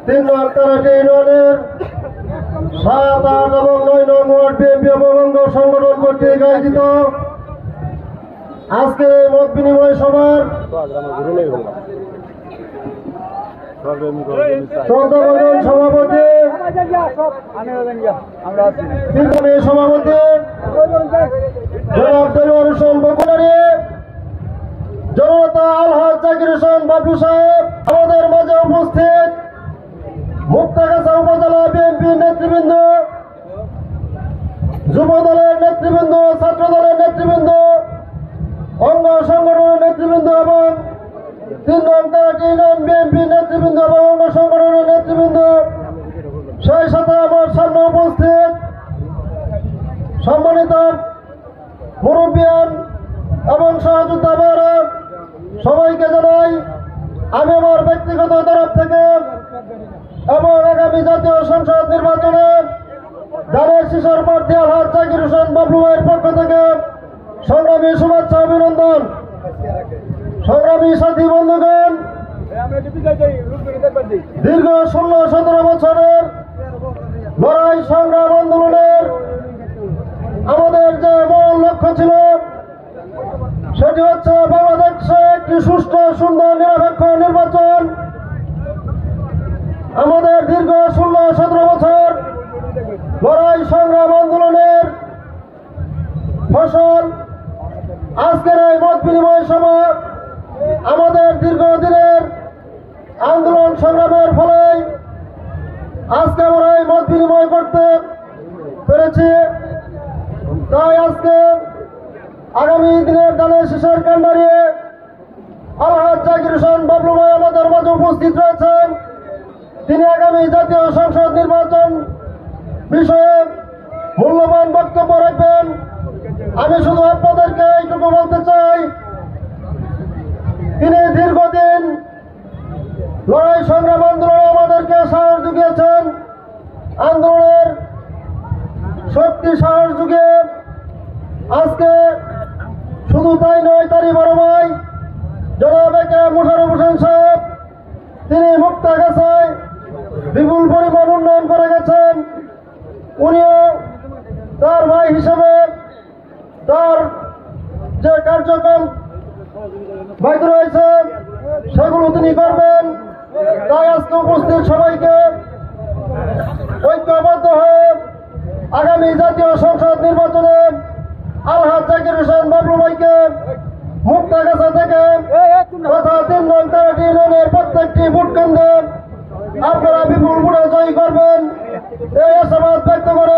3 নং তারাটি ইউনিয়নের 7, 8 এবং 9 নং ওয়ার্ড বিএনপি এবং অঙ্গ সংগঠন কর্তৃক আয়োজিত আজকের এই মত বিনিময় সভার শ্রদ্ধাভাজন সভাপতি সভাপতি জনাব দেলোয়ার হোসেন বকুলারি, জনতা আলহাজ জাকির হোসেন বাবলু সাহেব, আমাদের মাঝে উপস্থিত মুক্তাগাছা উপজেলা বিএনপি নেতৃবৃন্দ, যুব দলের নেতৃবৃন্দ, ছাত্র দলের নেতৃবৃন্দ, অঙ্গ সংগঠনের নেতৃবৃন্দ এবং 3 নং তারাটি ইউনিয়ন বিএনপি নেতৃবৃন্দ এবং অঙ্গ সংগঠনের নেতৃবৃন্দ, সেই সাথে আমার সামনে উপস্থিত সম্মানিত মুরব্বিয়ান এবং সহযোদ্ধা ভাইরা, সবাইকে জানাই আমি আমার ব্যক্তিগত তরফ থেকে এবং আগামী জাতীয় সংসদ নির্বাচনে ধানের শীষের প্রার্থী আলহাজ জাকির হোসেন বাবলু ভাইয়ের পক্ষ থেকে সংগ্রামী শুভেচ্ছা অভিনন্দন। সংগ্রামী সাথী বন্ধুগণ, দীর্ঘ 16-17 বছরের লড়াই সংগ্রাম আন্দোলনের আমাদের যে মূল লক্ষ্য ছিল সেটি হচ্ছে বাংলাদেশে একটি সুষ্ঠু, সুন্দর, নিরপেক্ষ নির্বাচন। আমাদের দীর্ঘ 16-17 বছর লড়াই সংগ্রাম আন্দোলনের ফসল আজকের এই মত বিনিময় সভা। আমাদের দীর্ঘদিনের আন্দোলন সংগ্রামের ফলে আজকে আমরা এই মত বিনিময় করতে পেরেছি। তাই আজকে আগামী দিনের ধানের শীষের কান্ডারি আলহাজ জাকির হোসেন বাবলু ভাই আমাদের মাঝে উপস্থিত রয়েছেন। তিনি আগামী জাতীয় সংসদ নির্বাচন বিষয়ে মূল্যবান বক্তব্য রাখবেন। আমি শুধু আপনাদেরকে এইটুকু বলতে চাই, তিনি দীর্ঘদিন লড়াই সংগ্রাম আন্দোলনে আমাদেরকে সাহস জুগিয়েছেন। আন্দোলনের শক্তি সাহস যুগে আজকে শুধু তাই নয়, তারই বড় ভাই জনাব মোশাররফ হোসেন সাহেব, তিনি মুক্তাগাছায় বিপুল পরিমাণ উন্নয়ন করে গেছেন। উনিও তার ভাই হিসেবে তার যে কার্যক্রম বাকি রয়েছে সেগুলো তিনি করবেন। তাই আজকে উপস্থিত সবাইকে ঐক্যবদ্ধ হয়ে আগামী জাতীয় সংসদ নির্বাচনে আলহাজ জাকির হোসেন বাবলু ভাইকে মুক্তাগাছা থেকে তথা 3 নং তারাটি ইউনিয়নের প্রত্যেকটি ভোট কেন্দ্রে আপনারা বিপুল ভোটে জয়ী করবেন, এই আশাবাদ ব্যক্ত করে